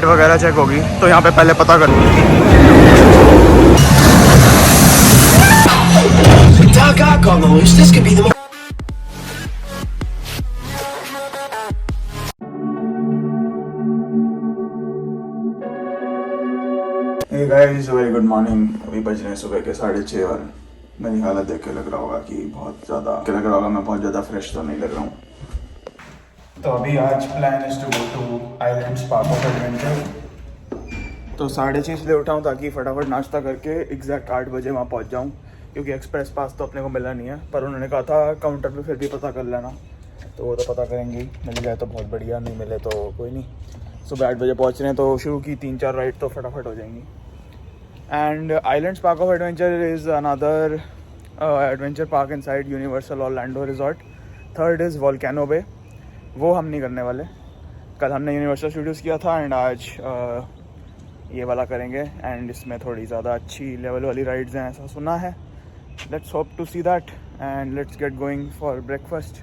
वगैरह चेक होगी तो यहाँ पे पहले पता कर। Hey guys, very good morning। अभी बज रहे हैं सुबह के 6:30 और मेरी हालत देख के लग रहा होगा कि मैं बहुत ज़्यादा फ्रेश तो नहीं लग रहा हूँ। तो अभी आज plan is to go to Islands park of Adventure. तो 6:30 इसलिए उठा हूँ ताकि फटाफट नाश्ता करके एग्जैक्ट 8 बजे वहाँ पहुँच जाऊँ, क्योंकि एक्सप्रेस पास तो अपने को मिला नहीं है, पर उन्होंने कहा था काउंटर पे फिर भी पता कर लेना, तो वो तो पता करेंगे, मिल जाए तो बहुत बढ़िया, नहीं मिले तो कोई नहीं। सुबह 8 बजे पहुँच रहे हैं तो शुरू की 3-4 राइड तो फटाफट हो जाएंगी। And Islands park of Adventure is another adventure park inside Universal Orlando Resort. Third is Volcano Bay, वो हम नहीं करने वाले। कल हमने यूनिवर्सल स्टूडियोज़ किया था एंड आज ये वाला करेंगे। एंड इसमें थोड़ी ज़्यादा अच्छी लेवल वाली राइड्स हैं ऐसा सुना है। Let's hope to see that and let's get going for breakfast.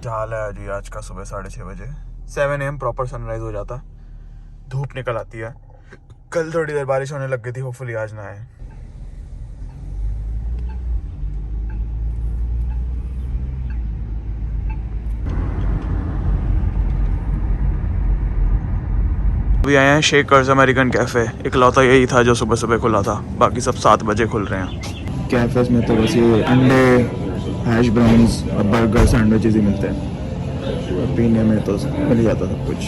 हाल है जी आज का सुबह 6:30 बजे 7 AM प्रॉपर सनराइज़ हो जाता, धूप निकल आती है। कल थोड़ी देर बारिश होने लग गई थी, होपफुली आज ना आए। अभी आए हैं शेकर्स अमेरिकन कैफ़े। इकलौता यही था जो सुबह सुबह खुला था, बाकी सब 7 बजे खुल रहे हैं। कैफ़ेज़ में तो बस ये अंडे, हैश ब्राउन्स और बर्गर सैंडविचेस ही मिलते हैं, पीने में तो मिल जाता सब कुछ।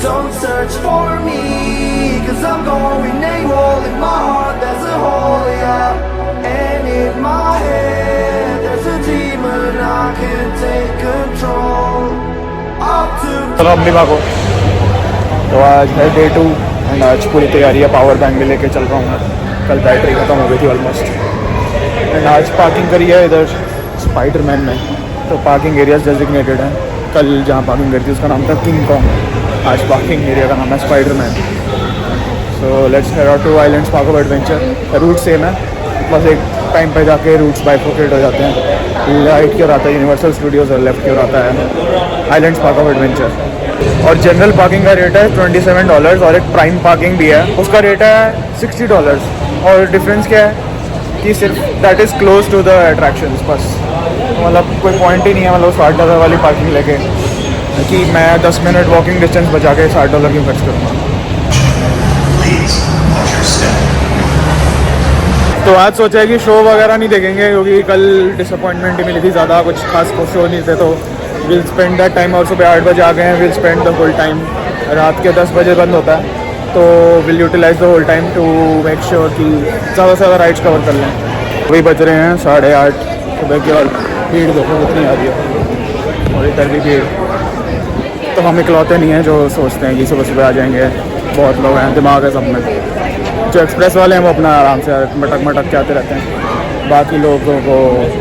Don't search for me, 'cause I'm going AWOL. In my heart there's a hole, yeah. And in my head there's a demon I can't take control. Up to चलो अब भी भागो। तो आज है Day 2 एंड आज पूरी तैयारी है, पावर बैंक भी लेके चल रहा हूँ मैं। कल बैटरी ख़त्म हो गई थी ऑलमोस्ट। एंड आज पार्किंग करी है इधर स्पाइडरमैन में, तो पार्किंग एरियाज डेजिग्नेटेड हैं। कल जहाँ पार्किंग करी थी उसका नाम था किंग कॉन्ग, आज पार्किंग एरिया का नाम है Spiderman. So let's head out to Islands park of Adventure. Route same है, बस एक टाइम पे जाके रूट्स बाइफोकेट हो जाते हैं। राइट की ओर आता है यूनिवर्सल स्टूडियोज़ और लेफ्ट की ओर आता है आइलैंड्स पार्क ऑफ एडवेंचर। और जनरल पार्किंग का रेट है $27 और एक प्राइम पार्किंग भी है, उसका रेट है $60। और डिफरेंस क्या है कि सिर्फ that is close to the attractions, बस मतलब कोई पॉइंट ही नहीं है मतलब $60 वाली पार्किंग लेके कि मैं 10 मिनट वॉकिंग डिस्टेंस बचा के $60 क्यों खर्च करूँगा। तो आज सोचा है कि शो वगैरह नहीं देखेंगे, क्योंकि कल डिसअपॉइंटमेंट ही मिली थी, ज़्यादा कुछ खास शो नहीं थे। तो विल स्पेंड दैट टाइम, और सुबह 8 बजे आ गए हैं, will spend the whole time. रात के 10 बजे बंद होता है, तो will utilize the whole time to make sure कि ज़्यादा से ज़्यादा राइड्स कवर कर लें। वही बज रहे हैं 8:30 सुबह के, और भीड़ देखो कितनी आ रही है, और इधर भी भीड़। तो हम इकलौते नहीं हैं जो सोचते हैं कि सुबह सुबह आ जाएंगे, बहुत लोग हैं, दिमाग है सब में। जो एक्सप्रेस वाले हैं वो अपना आराम से मटक के आते रहते हैं, बाकी लोगों को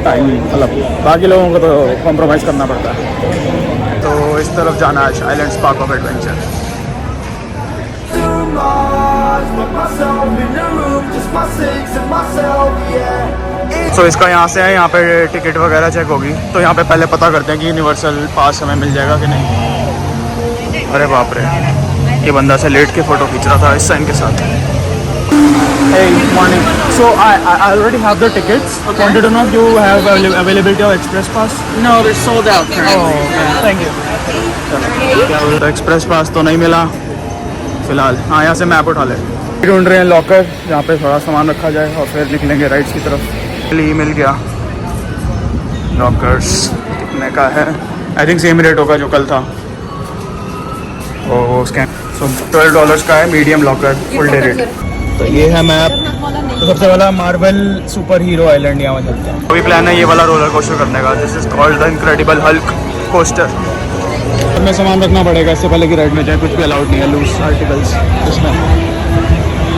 टाइम मतलब बाकी लोगों को तो कॉम्प्रोमाइज़ करना पड़ता है। तो इस तरफ जाना है आइलैंड्स पार्क ऑफ एडवेंचर। सो इसका यहाँ से है, यहाँ पे टिकट वगैरह चेक होगी, तो यहाँ पे पहले पता करते हैं कि यूनिवर्सल पास हमें मिल जाएगा कि नहीं। अरे बाप रे, ये बंदा से लेट के फ़ोटो खींच रहा था इस साइन के साथ। Hey, morning. So I already have the tickets. Okay. Wanted to know if you have availability of express pass. No, they're sold out currently. Oh, okay. Thank you. तो express पास तो नहीं मिला फिलहाल। हाँ, यहाँ से मैप उठा ले। ढूंढ रहे हैं लॉकर जहाँ पे थोड़ा सामान रखा जाए और फिर निकलेंगे राइड्स की तरफ। लिए मिल गया लॉकर्स, कितने का है? आई थिंक सेम रेट होगा जो कल था। तो स्कैन $12 का है medium locker, full day rate. तो ये है मैप। तो सबसे पहला मार्वल सुपर हीरो आइलैंड, यहाँ चलते हैं। अभी प्लान है ये वाला रोलर कोस्टर करने का, this is called the incredible Hulk coaster. में सामान रखना पड़ेगा इससे पहले कि राइड में जाए, कुछ भी अलाउड नहीं है, लूज आर्टिकल्स इसमें।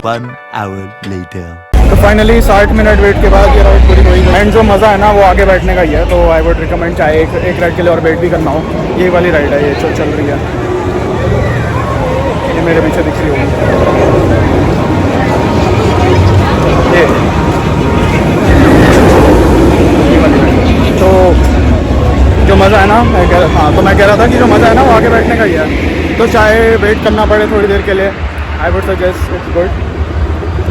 1 hour later. तो फाइनली 60 मिनट वेट के बाद ये राइड पूरी हुई एंड जो मज़ा है ना वो आगे बैठने का ही है। तो आई वुड रिकमेंड, चाहे एक राइड के लिए और वेट भी करना हो, ये वाली राइड है, ये चल रही है, ये मेरे पीछे दिख रही होगी ये वाली राइड। तो जो मज़ा है ना, मैं कह रहा था कि जो मज़ा है ना वो आगे बैठने का ही है। तो चाहे वेट करना पड़े थोड़ी देर के लिए, I would suggest it's good.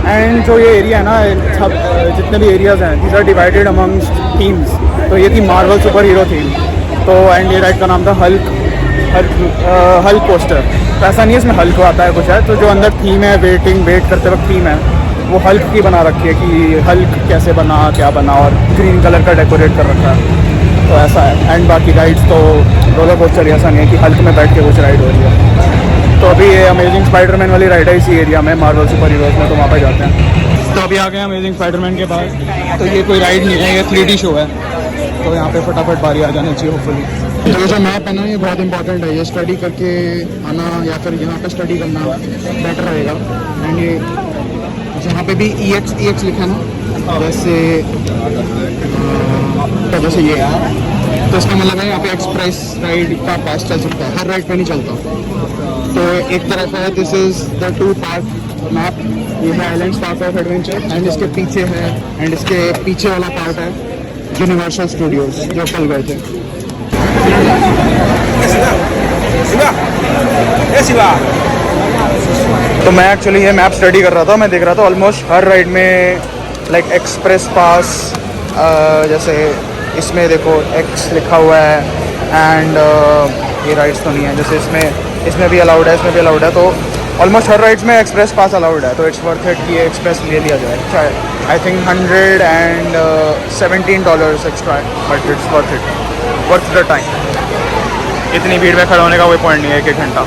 And जो ये एरिया है ना, सब जितने भी एरियाज़ हैं these are divided amongst teams. तो ये थी मार्वल सुपर हीरो थीम। तो एंड ये राइड का नाम था हल्क कोस्टर। तो ऐसा नहीं है इसमें हल्क आता है कुछ है, तो जो अंदर थीम है वेट करते वक्त थीम है वो हल्क की बना रखी है कि हल्क कैसे बना, क्या बना, और ग्रीन कलर का डेकोरेट कर रखा है। तो ऐसा है। एंड बाकी राइड्स तो रोलर कोस्टर ऐसा नहीं है कि हल्क में बैठ के कुछ राइड हो रही है। तो अभी ये अमेजिंग स्पाइडरमैन वाली राइड है इसी एरिया में, मार्वल सुपर हीरोज़ में, तो वहाँ पे जाते हैं। तो अभी आ गए अमेजिंग स्पाइडरमैन के पास। तो ये कोई राइड नहीं है, ये 3D शो है। तो यहाँ पे फटाफट बारी आ जानी चाहिए होपफुली। तो जो मैप है ना ये बहुत इंपॉर्टेंट है, ये स्टडी करके आना या फिर यहाँ पे स्टडी करना बेटर रहेगा। एंड ये जहाँ पे भी EX लिखा ना, जैसे ये है, तो इसका मतलब है यहाँ पे एक्सप्रेस राइड का पास चल सकता है, हर राइड पे नहीं चलता। तो एक तरफ है, this is the 2 part map, ये है islands park of adventure, and इसके पीछे है, एंड इसके पीछे वाला पार्ट है यूनिवर्सल स्टूडियोज, जो कल गए थे। तो मैं एक्चुअली ये मैप स्टडी कर रहा था, मैं देख रहा था ऑलमोस्ट हर राइड में लाइक एक्सप्रेस पास, जैसे इसमें देखो X लिखा हुआ है, एंड ये राइड्स तो नहीं है, जैसे इसमें भी अलाउड है, इसमें भी अलाउड है। तो ऑलमोस्ट हर राइड्स में एक्सप्रेस पास अलाउड है। तो इट्स वर्थ इट कि ये एक्सप्रेस ले लिया जाए। शायद आई थिंक $117 एक्स्ट्रा है, but it's worth the time. इतनी भीड़ में खड़ा होने का कोई पॉइंट नहीं है 1 घंटा।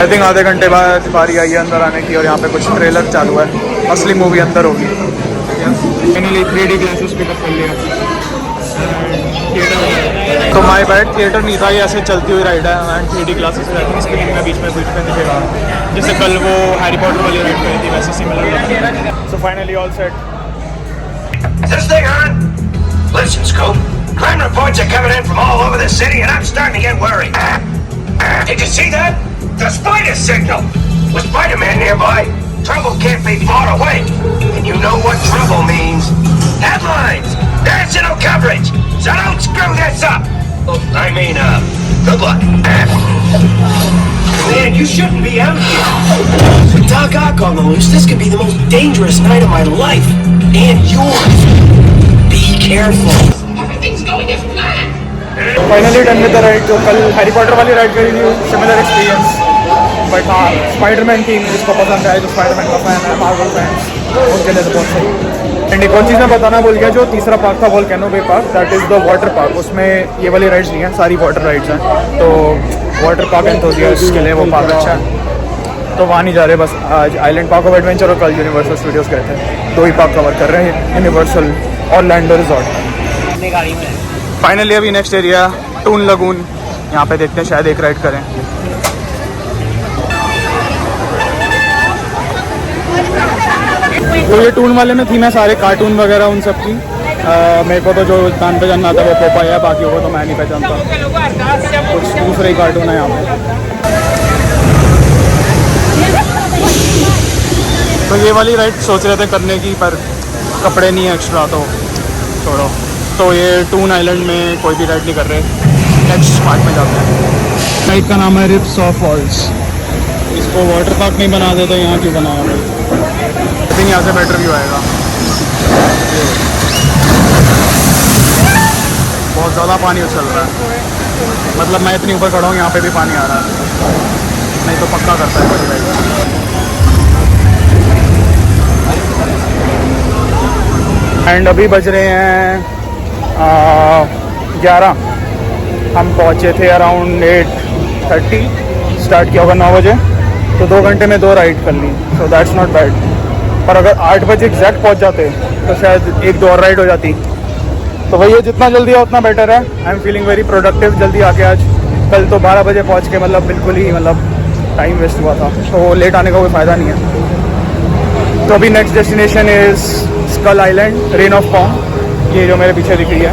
आई थिंक आधे घंटे बाद बारी आई है अंदर आने की, और यहाँ पे कुछ ट्रेलर चालू है, असली मूवी अंदर होगी। फाइनली 3D ग्लासेस पिकअप कर लिया। तो माय बैड, थिएटर नहीं था, ये ऐसे चलती हुई राइड है, एंड 3D ग्लासेस स्क्रीन में बीच में दिखेगा, जैसे कल वो हैरी पॉटर वाली राइड करी थी वैसे similar. So finally all set. Is this thing on? Listen, Scoop. Crime reports are coming in from all over the city, and I'm starting to get worried. Did you see that? The spider signal! With Spider-Man nearby, trouble can't be far away. And you know what trouble means. Headlines! National coverage! So don't screw this up! Good luck. Man, you shouldn't be out here. With Doc Ock on the loose, this could be the most dangerous night of my life. And yours. Be careful. Everything's going as planned. Finally done with the ride. जो कल Harry Potter वाली ride करी थी, similar experience, but हाँ Spiderman theme जिसको पसंद है, जो स्पाइडरमैन का फैन है, मार्वल फैन, उनके लिए तो बहुत सही। एंड एक और चीज़ मैं बताना भूल गया, जो तीसरा पार्क था Volcano Bay park, that is the water park. उसमें ये वाली राइड्स नहीं है, सारी वाटर राइड्स हैं। तो वाटर पार्क एंथुसियास्ट्स के लिए वो पार्क अच्छा है, तो वहाँ नहीं जा रहे। बस आज आइलैंड पार्क ऑफ एडवेंचर और कल यूनिवर्सल स्टूडियोज़ गए थे, 2 ही पार्क कवर कर रहे हैं, यूनिवर्सल ऑरलैंडो रिजॉर्ट। फाइनली अभी नेक्स्ट एरिया टून लगून, यहाँ पे देखते हैं शायद एक राइड करें। तो ये टून वाले में थी मैं सारे कार्टून वगैरह उन सब की। मेरे को तो जो दान पहचानना था वो पोपाई है, बाकी को तो मैं नहीं पहचानता, कुछ दूसरे ही कार्टून है यहाँ पे। तो ये वाली राइड सोच रहे थे करने की, पर कपड़े नहीं है एक्स्ट्रा, तो छोड़ो। तो ये टून आइलैंड में कोई भी राइड नहीं कर रहे, नेक्स्ट पार्क में जाते हैं। राइड का नाम है रिप्स ऑफ फॉल्स। इसको वाटर पार्क नहीं बना देते, यहाँ क्यों बनाया भाई? आई थिंक यहाँ से बेटर व्यू आएगा। बहुत ज़्यादा पानी उछल रहा है, मतलब मैं इतनी ऊपर खड़ा हूँ, यहाँ पे भी पानी आ रहा है, नहीं तो पक्का करता है बड़ी राइड। एंड अभी बज रहे हैं 11। हम पहुँचे थे अराउंड 8:30, स्टार्ट किया होगा 9 बजे, तो 2 घंटे में 2 राइड कर ली, सो दैट्स नॉट बैड। पर अगर 8 बजे एग्जैक्ट पहुँच जाते तो शायद 1-2 और राइड हो जाती। तो भैया जितना जल्दी है उतना बेटर है। I am feeling very productive जल्दी आके आज। कल तो 12 बजे पहुँच के मतलब बिल्कुल ही टाइम वेस्ट हुआ था, तो लेट आने का कोई फ़ायदा नहीं है। तो अभी next destination is Skull Island, reign of Kong, ये जो मेरे पीछे दिख रही है।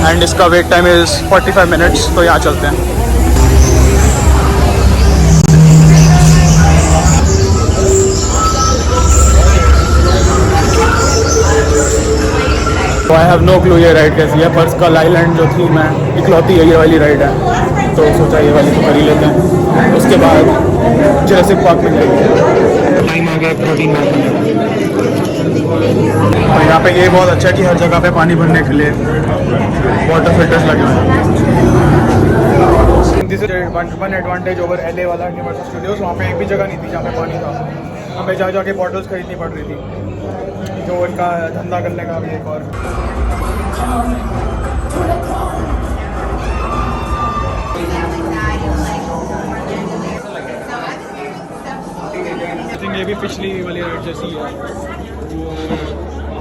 एंड इसका वेट टाइम इज़ 45 मिनट्स, तो यहाँ चलते हैं। तो आई हैव नो क्लू ये राइड कैसी है, पर स्कल आइलैंड जो थी मैं इकलौती यही वाली राइड है, तो सोचा ये वाली तो कर ही लेते हैं। उसके बाद जुरासिक पार्क में जाएंगे। टाइम आ गया प्रोटीन मारने का। तो यहाँ पे ये बहुत अच्छा है कि हर जगह पे पानी भरने के लिए वाटर फिल्टर्स लगे हुए हैं। This is one advantage over LA वाला यूनिवर्सल स्टूडियोज। वहाँ पे एक भी जगह नहीं थी जहाँ पे पानी था, हमें जा जाके बॉटल्स खरीदनी पड़ रही थी, जो इनका धंधा करने का भी एक और। आई थिंक ये भी पिछली वाली राइड जैसी है,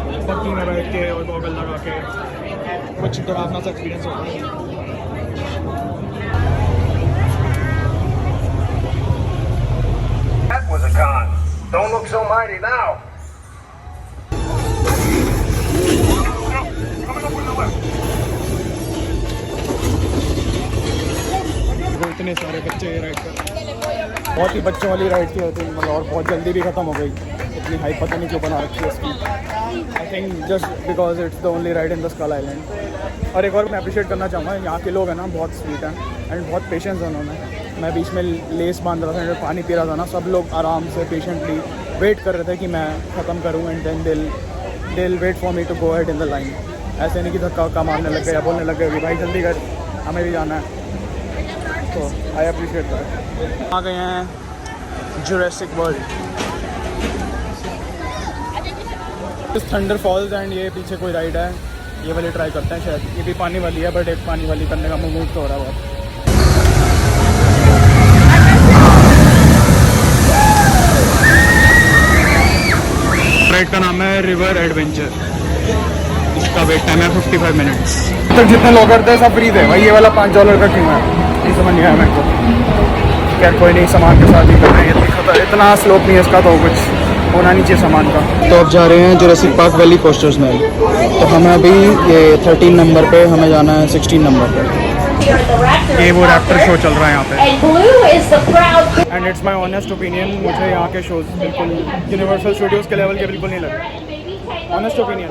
वो पत्ती में बैठ के और गॉगल लगा के कुछ डरावना सा एक्सपीरियंस होता है। That was a con. Don't look so mighty now. वो इतने सारे बच्चे ये राइड कर, बहुत ही बच्चों वाली राइड थी होती, मतलब और बहुत जल्दी भी ख़त्म हो गई। इतनी हाइप पता नहीं क्यों बना रखी है इसकी। I think just because it's the only ride in the Skull Island. और एक और मैं अप्रिशिएट करना चाहूँगा, यहाँ के लोग हैं ना बहुत स्वीट हैं एंड बहुत पेशेंस हैं उन्होंने। मैं बीच में लेस बांध रहा था, जब पानी पी रहा था ना, सब लोग आराम से पेशेंटली वेट कर रहे थे कि मैं ख़त्म करूँ and then they'll wait for me to go head in the line. ऐसे नहीं कि धक्का वक्का मारने लग गए या बोलने लग गए कि भाई जल्दी कर, हमें भी जाना है। तो आई अप्रिशिएट दैट। आ गए हैं Jurassic World, thunder falls, and ये पीछे कोई राइड है, ये वाली ट्राई करते हैं। शायद ये भी पानी वाली है, बट एक पानी वाली करने का मूड तो हो रहा है बहुत। राइड का नाम है रिवर एडवेंचर। इसका वेट टाइम है 55 मिनट्स। तक जितने लोग करते हैं सब फ्री थे भाई, ये वाला $5 का क्यों है नहीं समझ नहीं आया मेरे को। खैर कोई नहीं, सामान के साथ ही कर रहे हैं। इतना स्लोप नहीं है इसका, तो कुछ होना नहीं चाहिए सामान का। तो अब जा रहे हैं जुरासिक पार्क वैली पोस्टर्स में। तो हमें अभी ये 13 नंबर पे, हमें जाना है 16 नंबर पे। ये वो रैप्टर शो चल रहा है यहाँ पे, and it's my honest opinion, मुझे यहाँ के शोज बिल्कुल यूनिवर्सल स्टूडियोज के लेवल के बिल्कुल नहीं लगे। Honest opinion.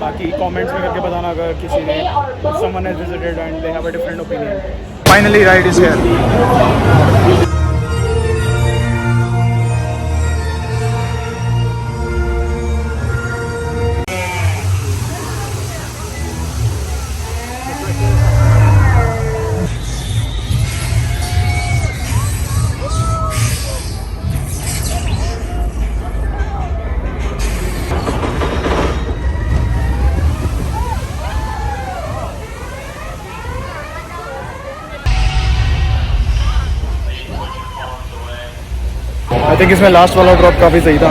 बाकी कमेंट्स में करके बताना अगर किसी ने someone has visited and they have a different opinion. Finally ride is here. I think इसमें लास्ट वाला ड्रॉप काफ़ी सही था,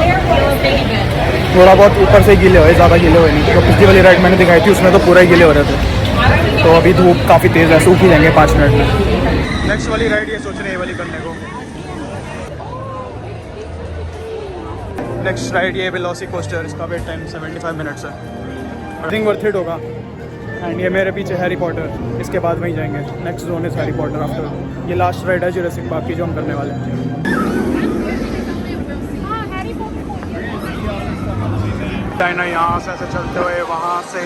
थोड़ा बहुत ऊपर से गीले हुए, ज़्यादा गीले हुए नहीं। तो पिछली वाली राइड मैंने दिखाई थी उसमें तो पूरा ही गीले हो रहे थे। तो अभी धूप काफ़ी तेज़ है, सूख ही जाएंगे 5 मिनट में। नेक्स्ट वाली राइड ये सोच रहे हैं ये वाली करने को। नेक्स्ट राइड ये वेलोसी कोस्टर, इसका वेट टाइम 75 मिनट्स है। आई थिंक वर्थ इट होगा। एंड ये मेरे पीछे हैरी पॉटर, इसके बाद वहीं जाएंगे। Next zone is Harry Potter after. ये लास्ट राइड है जुरासिक पार्क की जो हम करने वाले हैं। लाइन है यहाँ से ऐसे चलते हुए, वहाँ से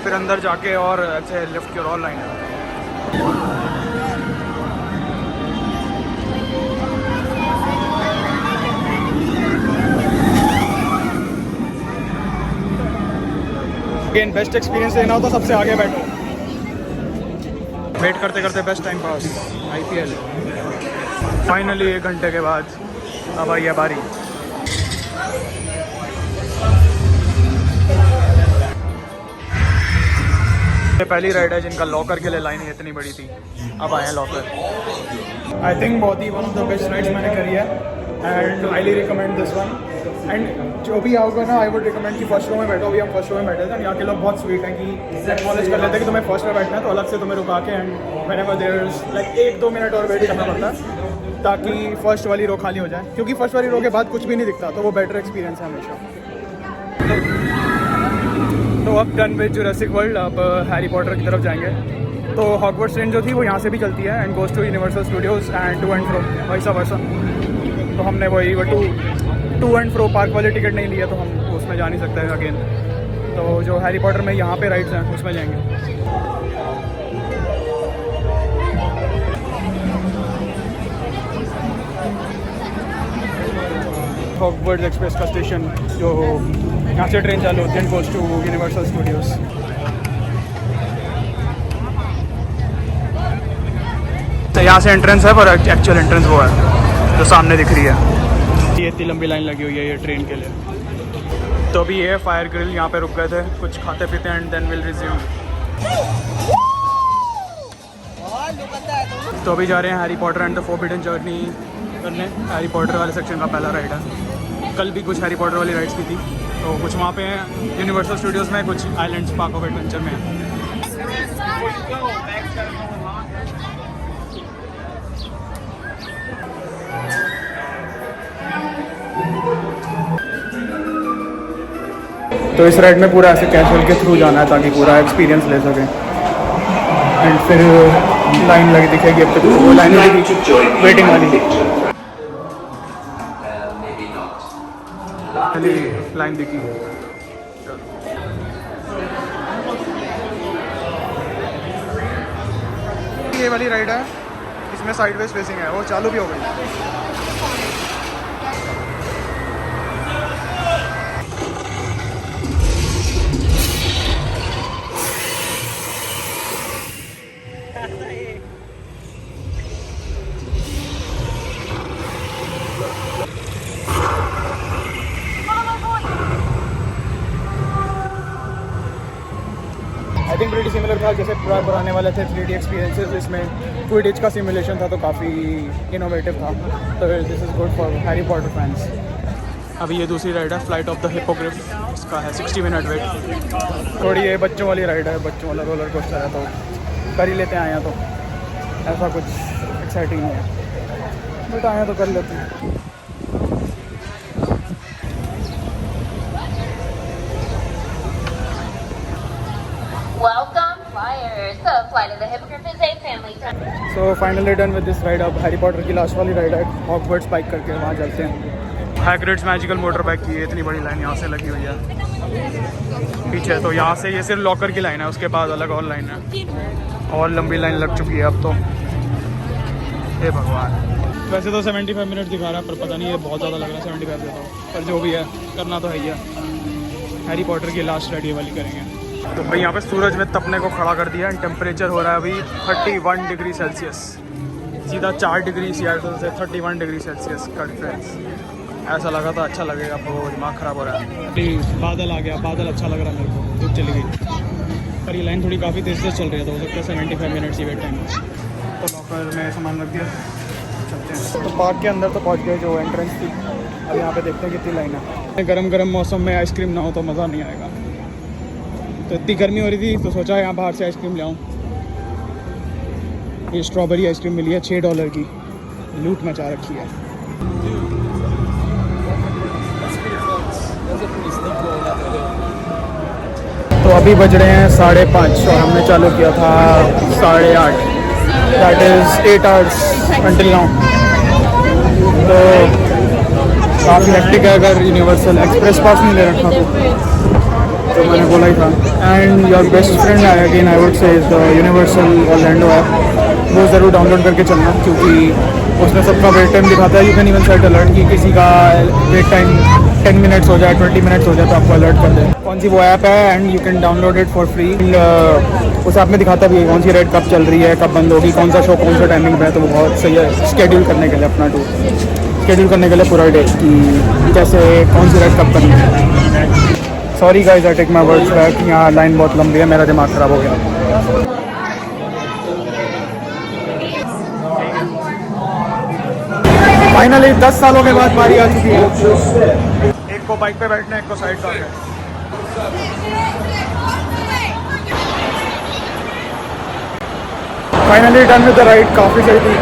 फिर अंदर जाके और ऐसे लेफ्ट की और लाइन है। अगेन बेस्ट एक्सपीरियंस लेना हो तो सबसे आगे बैठो। वेट करते करते best time pass. IPL finally 1 घंटे के बाद अब आई है बारी। ये पहली राइड है जिनका लॉकर के लिए लाइन इतनी बड़ी थी, अब आए हैं लॉकर। आई थिंक बहुत ही one of the best rides मैंने करी है and highly recommend this one. And जो भी आओगे ना, आई वुड रिकमेंड कि फर्स्ट रो में बैठो। अभी हम फर्स्ट रो में बैठे थे, यहाँ के लोग बहुत स्वीट हैं कि एक्नॉलेज कर लेते हैं कि तुम्हें फर्स्ट में बैठना है, तो अलग से तुम्हें रुका के and whenever there is like 1-2 minute और वेट करना पड़ता है। ताकि फर्स्ट वाली रो खाली हो जाए, क्योंकि फर्स्ट वाली रो के बाद कुछ भी नहीं दिखता, तो वो बेटर एक्सपीरियंस है हमेशा। तो अब डन विद जुरासिक वर्ल्ड, अब हैरी पॉटर की तरफ जाएंगे। तो हॉगवर्ट्स ट्रेन जो थी वो यहाँ से भी चलती है and goes to Universal Studios and to and fro वैसा वैसा। तो हमने वही वो टू एंड फ्रो पार्क वाले टिकट नहीं लिए, तो हम उसमें जा नहीं सकते हैं अगेन। तो जो हैरी पॉटर में यहाँ पे राइड्स हैं उसमें जाएंगे। हॉगवर्ट्स एक्सप्रेस का स्टेशन, जो यहाँ से ट्रेन चालू होती है, गोज़ टू यूनिवर्सल स्टूडियोज़। तो यहाँ से एंट्रेंस है, पर एक्चुअल एंट्रेंस वो है जो सामने दिख रही है। ये इतनी लंबी लाइन लगी हुई है ये ट्रेन के लिए। तो अभी ये फायर ग्रिल, यहाँ पे रुक गए थे कुछ खाते पीते एंड देन विल रिज्यूम। तो अभी जा रहे हैं Harry Potter and the forbidden journey करने। हैरी पॉटर वाले सेक्शन का पहला राइड है। कल भी कुछ हैरी पॉटर वाली राइड्स भी थी, तो कुछ वहाँ पे हैं यूनिवर्सल स्टूडियोज़ में, कुछ आइलैंड्स पार्क ऑफ एडवेंचर में हैं। तो इस राइड में पूरा ऐसे कैजुअल के थ्रू जाना है ताकि पूरा एक्सपीरियंस ले सकें। एंड फिर लाइन लगी दिखेगी, अब तक वो लाइन लगी वेटिंग वाली, लाइन दिखी। ये वाली राइड है, इसमें साइडवेज फेसिंग है, वो चालू भी हो गई। आई थिंक प्रीटी सिमिलर था जैसे पुराने वाले थे 3D एक्सपीरियंसेस, इसमें क्विडिच का सिमुलेशन था, तो काफ़ी इनोवेटिव था। तो this is good for Harry Potter fans. अभी ये दूसरी राइड है, फ्लाइट ऑफ द हिपोग्रिफ, इसका है 60 मिनट वेट। थोड़ी ये बच्चों वाली राइड है, बच्चों वाला रोलर कोस्टर है, तो कर ही लेते हैं आए हैं, तो ऐसा कुछ एक्साइटिंग नहीं है, बट आए हैं तो कर लेते हैं। Welcome, flyers. The flight of the Hippogriff is a family time. So finally done with this ride। अब हैरी पॉटर की लास्ट वाली राइड है, हॉगवर्ट्स बाइक करके वहाँ चलते हैं। हैग्रिड्स मैजिकल मोटर बाइक की इतनी बड़ी लाइन यहाँ से लगी हुई है पीछे। तो यहाँ से ये सिर्फ लॉकर की लाइन है, उसके बाद अलग और लाइन है, और लंबी लाइन लग चुकी है अब तो। हे भगवान, वैसे तो 75 मिनट दिखा रहा है, पर पता नहीं ये बहुत ज़्यादा लग रहा है 75 से, तो पर जो भी है करना तो है ही है। हैरी पॉटर की लास्ट राइड ये वाली करेंगे। तो भाई यहाँ पे सूरज में तपने को खड़ा कर दिया एंड टेम्परेचर हो रहा है अभी 31 डिग्री सेल्सियस, सीधा 4 डिग्री सियाटल से 31 डिग्री सेल्सियस का डिफरेंस। ऐसा लगा था अच्छा लगेगा, तो दिमाग ख़राब हो रहा है। बादल आ गया, बादल अच्छा लग रहा है मेरे को, धूप चली गई। पर ये लाइन थोड़ी काफ़ी तेज़ से चल रही है, तो हो सकता है 75 मिनट्स ही वेट टाइम। तो लॉकर में सामान रख दिया, चलते हैं। तो पार्क के अंदर तो पहुँच गए, जो एंट्रेंस थी। अब यहाँ पे देखते हैं कितनी लाइन है। गर्म गर्म मौसम में आइसक्रीम ना हो तो मज़ा नहीं आएगा। तो इतनी गर्मी हो रही थी, तो सोचा यहाँ बाहर से आइसक्रीम ले आऊँ। ये स्ट्रॉबेरी आइसक्रीम मिली है $6 की, लूट मचा रखी है। तो अभी बज रहे हैं 5:30 और हमने चालू किया था 8:30। That is 8 hours until now. तो काफ़ी हेक्टिक है। अगर यूनिवर्सल एक्सप्रेस पास नहीं ले रखा तो मैंने बोला ही था। And your best friend again I would say is the universal Orlando app. वो ज़रूर डाउनलोड करके चलना, क्योंकि उसमें सबका वेट टाइम दिखाता है। You can even set alert कि किसी का वेट टाइम 10 मिनट्स हो जाए, 20 मिनट्स हो जाए, तो आपको अलर्ट कर दे। कौन सी वो ऐप है, and you can download it for free. उस ऐप में दिखाता भी है कौन सी राइड कब चल रही है, कब बंद होगी, कौन सा शो कौन सा टाइमिंग पे है। तो वो बहुत सही है शेड्यूल करने के लिए, अपना टूर शेड्यूल करने के लिए पूरा डे कि कैसे कौन सी राइड कब करनी है। Sorry guys, I take my words back. यहाँ लाइन बहुत लंबी है, मेरा दिमाग ख़राब हो गया। फाइनली 10 सालों के बाद बारी आ चुकी है। एक को बाइक पे बैठना, एक को साइड का है। Finally done with the ride. काफ़ी सही थी,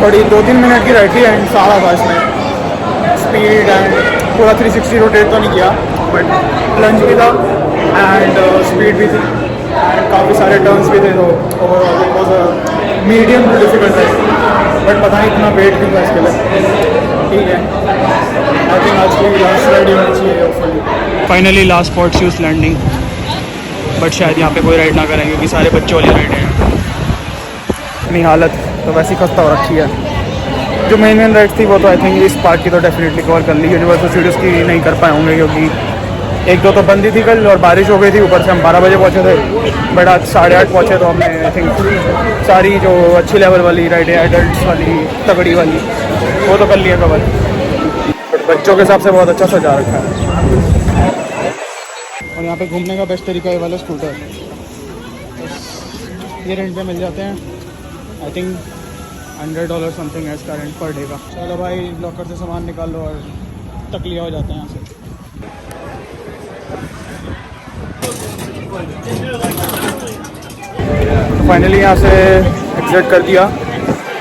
थोड़ी 2-3 मिनट की राइड थी एंड सारा था इसमें स्पीड एंड पूरा 360 रोटेट तो नहीं किया बट लंच भी था एंड स्पीड भी थी एंड काफ़ी सारे टर्न्स भी थे तो overall it was medium to difficult है बट पता नहीं इतना वेट क्यों था इसके लिए ठीक है आई थिंक आज की लास्ट राइड होनी चाहिए finally last spot shoes landing but शायद यहाँ पे कोई राइड ना करेंगे क्योंकि सारे बच्चों वाली राइड हैं अपनी हालत तो वैसी खस्ता हो रखी है जो मेन राइड्स थी वो तो आई थिंक इस पार्क की तो डेफिनेटली कवर कर ली यूनिवर्सल स्टूडियोज़ की नहीं कर पाए होंगे क्योंकि एक दो तो बंदी थी कल और बारिश हो गई थी ऊपर से हम 12 बजे पहुँचे थे बट आज 8:30 पहुँचे तो हमने आई थिंक सारी जो अच्छी लेवल वाली राइडें एडल्ट्स वाली तगड़ी वाली वो तो कर लिया कवर बट बच्चों के हिसाब से बहुत अच्छा सजा रखा है और यहाँ पे घूमने का बेस्ट तरीका ये वाला स्कूटर ये रेंट पे मिल जाते हैं आई थिंक $100 समथिंग है इसका रेंट पर डे का चलो भाई लॉकर से सामान निकाल लो और तकलिया हो जाते हैं यहाँ से फाइनली यहाँ से एग्जिट कर दिया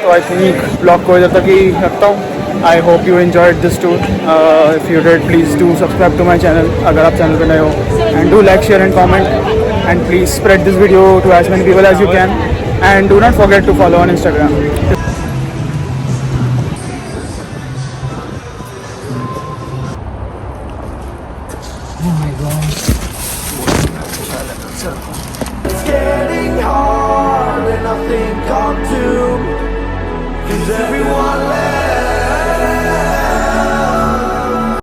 तो आई थिंक ब्लॉग को इधर तक ही रखता हूँ I hope you enjoyed this tour if you did please do subscribe to my channel अगर आप चैनल पर नए हो and do like share and comment and please spread this video to as many people as you can and do not forget to follow on Instagram It's getting hard and I think I'm doomed. 'Cause everyone